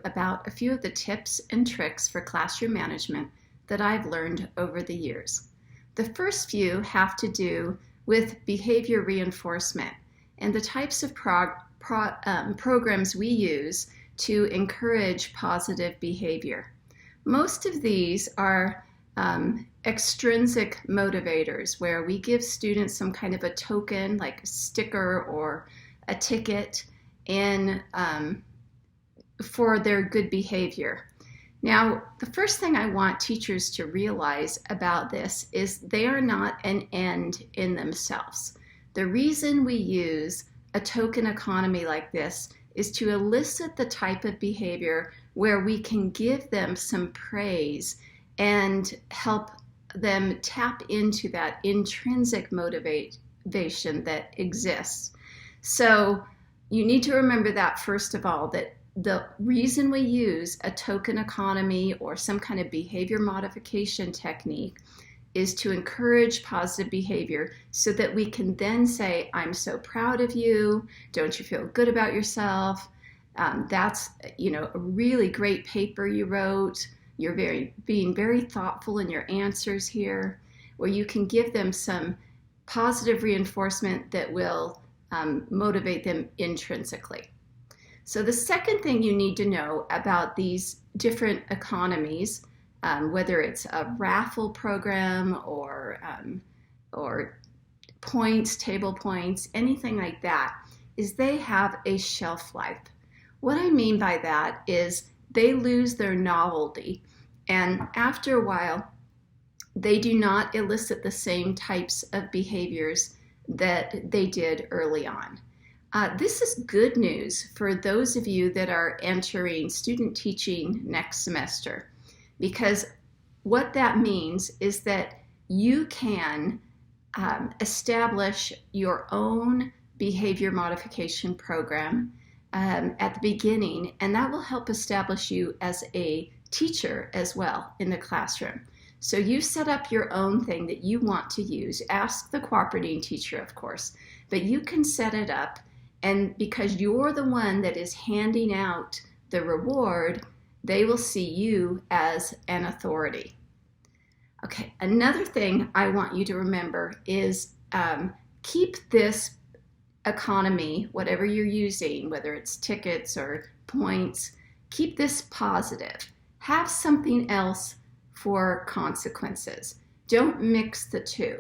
About a few of the tips and tricks for classroom management that I've learned over the years. The first few have to do with behavior reinforcement and the types of programs we use to encourage positive behavior. Most of these are extrinsic motivators where we give students some kind of a token like a sticker or a ticket and for their good behavior. Now, the first thing I want teachers to realize about this is they are not an end in themselves. The reason we use a token economy like this is to elicit the type of behavior where we can give them some praise and help them tap into that intrinsic motivation that exists. So you need to remember that first of all, that the reason we use a token economy or some kind of behavior modification technique is to encourage positive behavior so that we can then say, I'm so proud of you. Don't you feel good about yourself? That's a really great paper you wrote. You're being very thoughtful in your answers here, where you can give them some positive reinforcement that will motivate them intrinsically. So the second thing you need to know about these different economies, whether it's a raffle program or points, table points, anything like that, is they have a shelf life. What I mean by that is they lose their novelty, and after a while, they do not elicit the same types of behaviors that they did early on. This is good news for those of you that are entering student teaching next semester, because what that means is that you can establish your own behavior modification program at the beginning, and that will help establish you as a teacher as well in the classroom. So you set up your own thing that you want to use. Ask the cooperating teacher, of course, but you can set it up. And because you're the one that is handing out the reward, they will see you as an authority. Okay, another thing I want you to remember is keep this economy, whatever you're using, whether it's tickets or points, keep this positive. Have something else for consequences. Don't mix the two.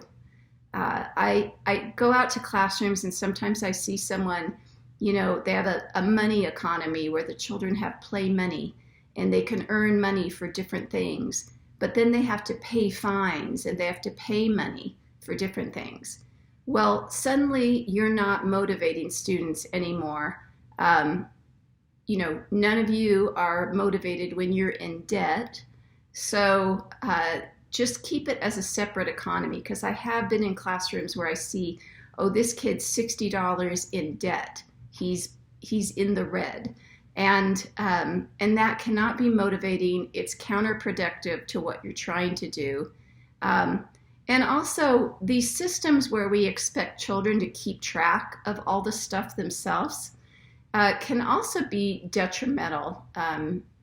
I go out to classrooms and sometimes I see someone, they have a money economy where the children have play money and they can earn money for different things, but then they have to pay fines and they have to pay money for different things. Well, suddenly you're not motivating students anymore. None of you are motivated when you're in debt. So just keep it as a separate economy, because I have been in classrooms where I see, oh, this kid's $60 in debt. He's in the red. And that cannot be motivating. It's counterproductive to what you're trying to do. And also these systems where we expect children to keep track of all the stuff themselves can also be detrimental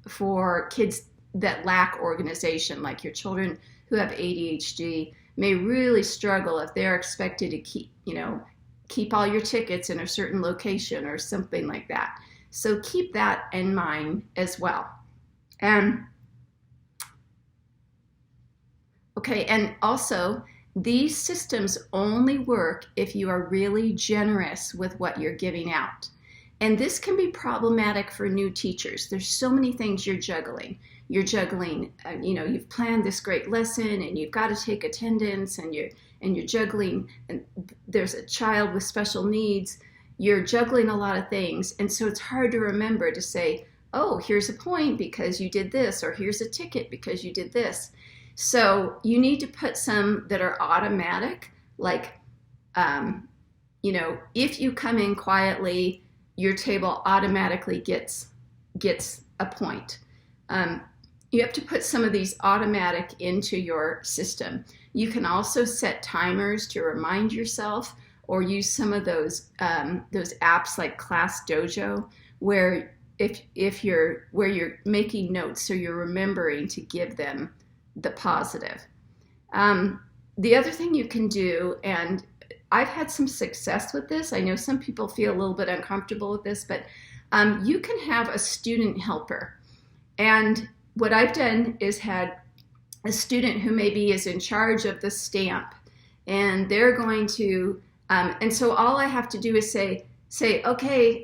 for kids that lack organization, like your children who have ADHD may really struggle if they're expected to keep all your tickets in a certain location or something like that. So keep that in mind as well. And also these systems only work if you are really generous with what you're giving out. And this can be problematic for new teachers. There's so many things you're juggling. You're juggling, you've planned this great lesson and you've got to take attendance and you're juggling, and there's a child with special needs. You're juggling a lot of things. And so it's hard to remember to say, oh, here's a point because you did this, or here's a ticket because you did this. So you need to put some that are automatic, like, if you come in quietly, your table automatically gets a point. You have to put some of these automatic into your system. You can also set timers to remind yourself, or use some of those apps like Class Dojo, where if you're where you're making notes, so you're remembering to give them the positive. The other thing you can do, and I've had some success with this. I know some people feel a little bit uncomfortable with this, but you can have a student helper. And what I've done is had a student who maybe is in charge of the stamp, and they're going to, and so all I have to do is say, okay,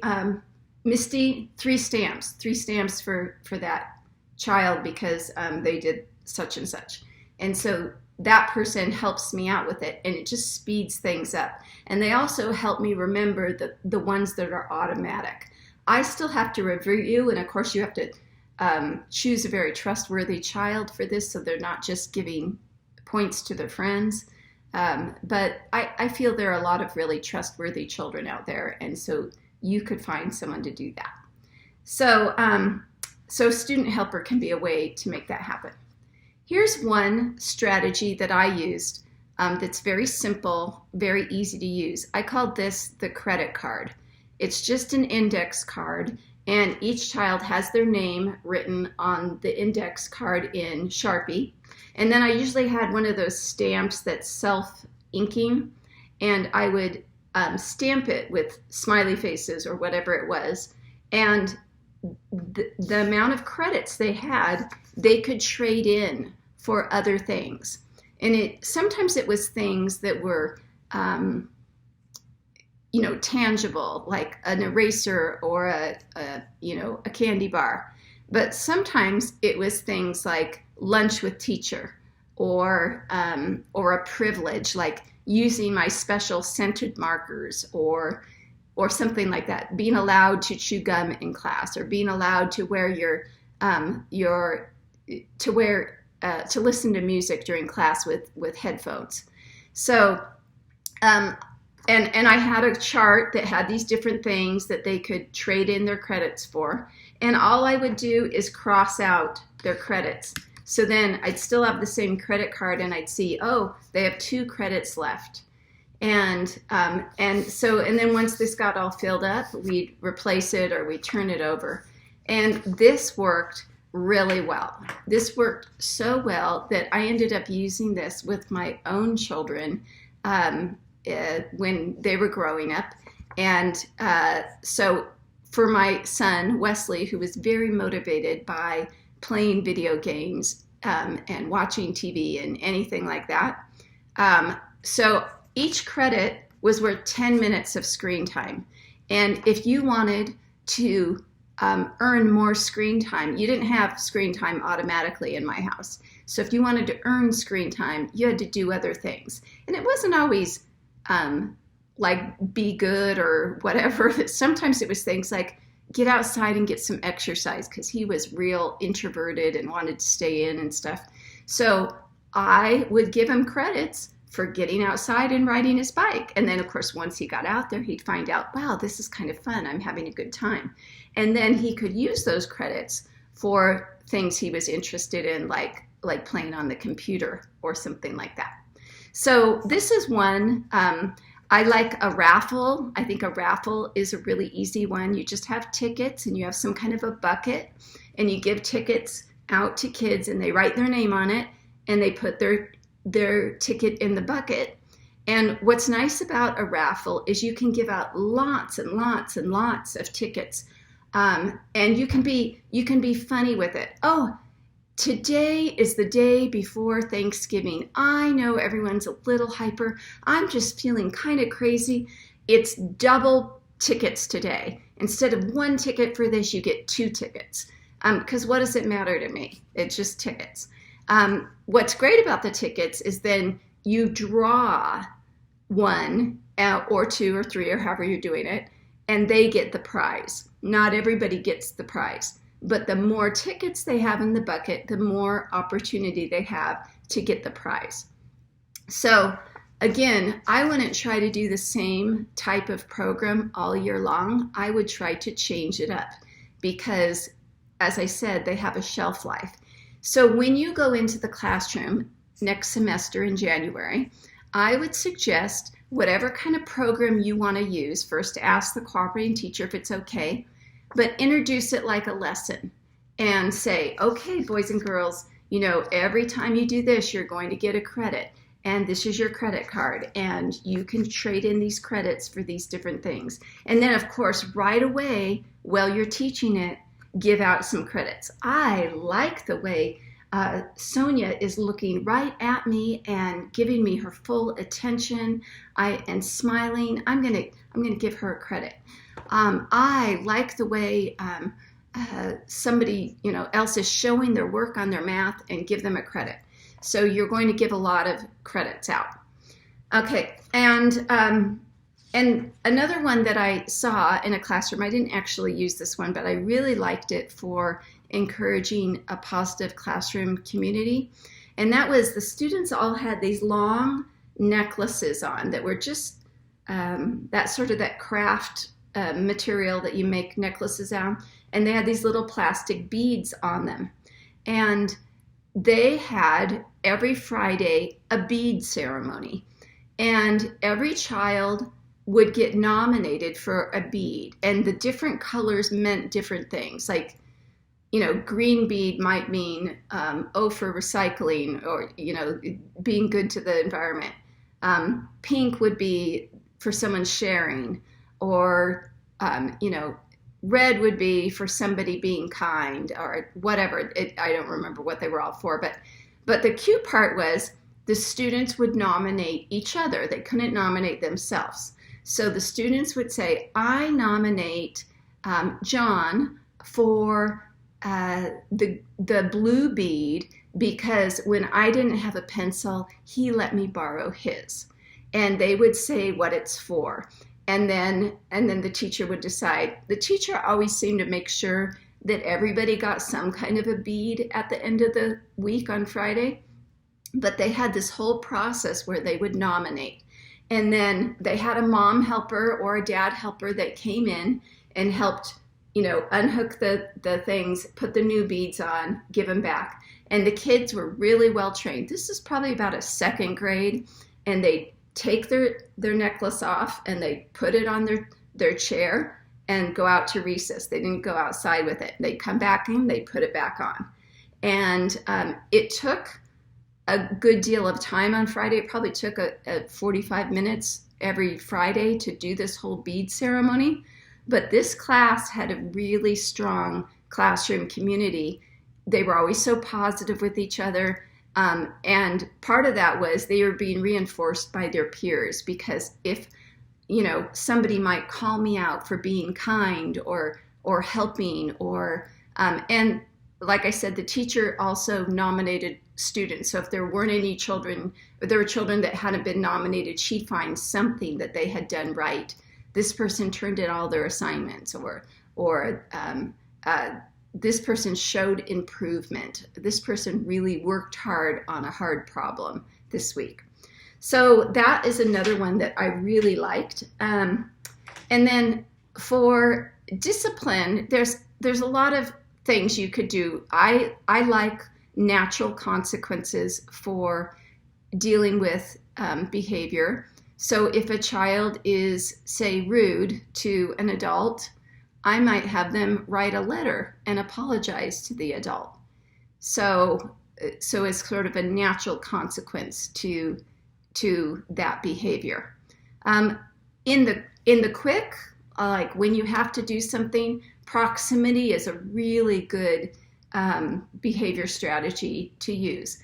Misty, 3 stamps for that child because they did such and such. And so that person helps me out with it, and it just speeds things up. And they also help me remember the ones that are automatic. I still have to review, and of course you have to choose a very trustworthy child for this, so they're not just giving points to their friends. But I feel there are a lot of really trustworthy children out there, and so you could find someone to do that. So, so student helper can be a way to make that happen. Here's one strategy that I used that's very simple, very easy to use. I called this the credit card. It's just an index card, and each child has their name written on the index card in Sharpie. And then I usually had one of those stamps that's self-inking, and I would stamp it with smiley faces or whatever it was. And the amount of credits they had, they could trade in for other things. And sometimes it was things that were, tangible, like an eraser or a candy bar. But sometimes it was things like lunch with teacher, or a privilege, like using my special scented markers, or something like that. Being allowed to chew gum in class, or being allowed to wear to listen to music during class with headphones. So, and I had a chart that had these different things that they could trade in their credits for. And all I would do is cross out their credits. So then I'd still have the same credit card, and I'd see, oh, they have 2 credits left. And then once this got all filled up, we'd replace it or we'd turn it over. And this worked really well. This worked so well that I ended up using this with my own children when they were growing up. And so for my son, Wesley, who was very motivated by playing video games and watching TV and anything like that. So each credit was worth 10 minutes of screen time. And if you wanted to earn more screen time, you didn't have screen time automatically in my house. So if you wanted to earn screen time, you had to do other things. And it wasn't always like be good or whatever. Sometimes it was things like get outside and get some exercise, because he was real introverted and wanted to stay in and stuff. So I would give him credits for getting outside and riding his bike. And then, of course, once he got out there, he'd find out, wow, this is kind of fun. I'm having a good time. And then he could use those credits for things he was interested in, like playing on the computer or something like that. So this is one. I like a raffle. I think a raffle is a really easy one. You just have tickets, and you have some kind of a bucket, and you give tickets out to kids, and they write their name on it, and they put their ticket in the bucket. And what's nice about a raffle is you can give out lots and lots and lots of tickets, and you can be funny with it. Oh, today is the day before Thanksgiving. I know everyone's a little hyper. I'm just feeling kind of crazy. It's double tickets today. Instead of 1 ticket for this, you get 2 tickets. Because what does it matter to me? It's just tickets. What's great about the tickets is then you draw 1 or 2 or 3 or however you're doing it, and they get the prize. Not everybody gets the prize, but the more tickets they have in the bucket, the more opportunity they have to get the prize. So again, I wouldn't try to do the same type of program all year long. I would try to change it up because, as I said, they have a shelf life. So when you go into the classroom next semester in January, I would suggest whatever kind of program you want to use. First, ask the cooperating teacher if it's okay. but introduce it like a lesson and say, okay, boys and girls, you know, every time you do this, you're going to get a credit. And this is your credit card. And you can trade in these credits for these different things. And then, of course, right away, while you're teaching it, give out some credits. I like the way Sonia is looking right at me and giving me her full attention and smiling. I'm gonna give her a credit. I like the way somebody else is showing their work on their math and give them a credit. So you're going to give a lot of credits out. Okay, and another one that I saw in a classroom, I didn't actually use this one, but I really liked it for encouraging a positive classroom community. And that was the students all had these long necklaces on that were just that craft material that you make necklaces out. And they had these little plastic beads on them. And they had every Friday a bead ceremony. And every child would get nominated for a bead. And the different colors meant different things. Like, green bead might mean for recycling or, being good to the environment. Pink would be for someone sharing, or, red would be for somebody being kind, or whatever. I don't remember what they were all for, but the cute part was the students would nominate each other. They couldn't nominate themselves. So the students would say, I nominate John for the blue bead because when I didn't have a pencil, he let me borrow his. And they would say what it's for. And then the teacher would decide. The teacher always seemed to make sure that everybody got some kind of a bead at the end of the week on Friday. But they had this whole process where they would nominate. And then they had a mom helper or a dad helper that came in and helped, unhook the things, put the new beads on, give them back. And the kids were really well trained. This is probably about a second grade. And they take their necklace off and they put it on their chair and go out to recess. They didn't go outside with it. They come back in, they put it back on. And it took a good deal of time on Friday. It probably took a 45 minutes every Friday to do this whole bead ceremony. But this class had a really strong classroom community. They were always so positive with each other. And part of that was they were being reinforced by their peers, because if, somebody might call me out for being kind or helping and like I said, the teacher also nominated students. So if there weren't any children, or there were children that hadn't been nominated, she'd find something that they had done right. This person turned in all their assignments, or this person showed improvement. This person really worked hard on a hard problem this week. So that is another one that I really liked. And then for discipline, there's a lot of things you could do. I like natural consequences for dealing with behavior. So if a child is, say, rude to an adult, I might have them write a letter and apologize to the adult. So it's sort of a natural consequence to that behavior. In the quick, like when you have to do something, proximity is a really good behavior strategy to use.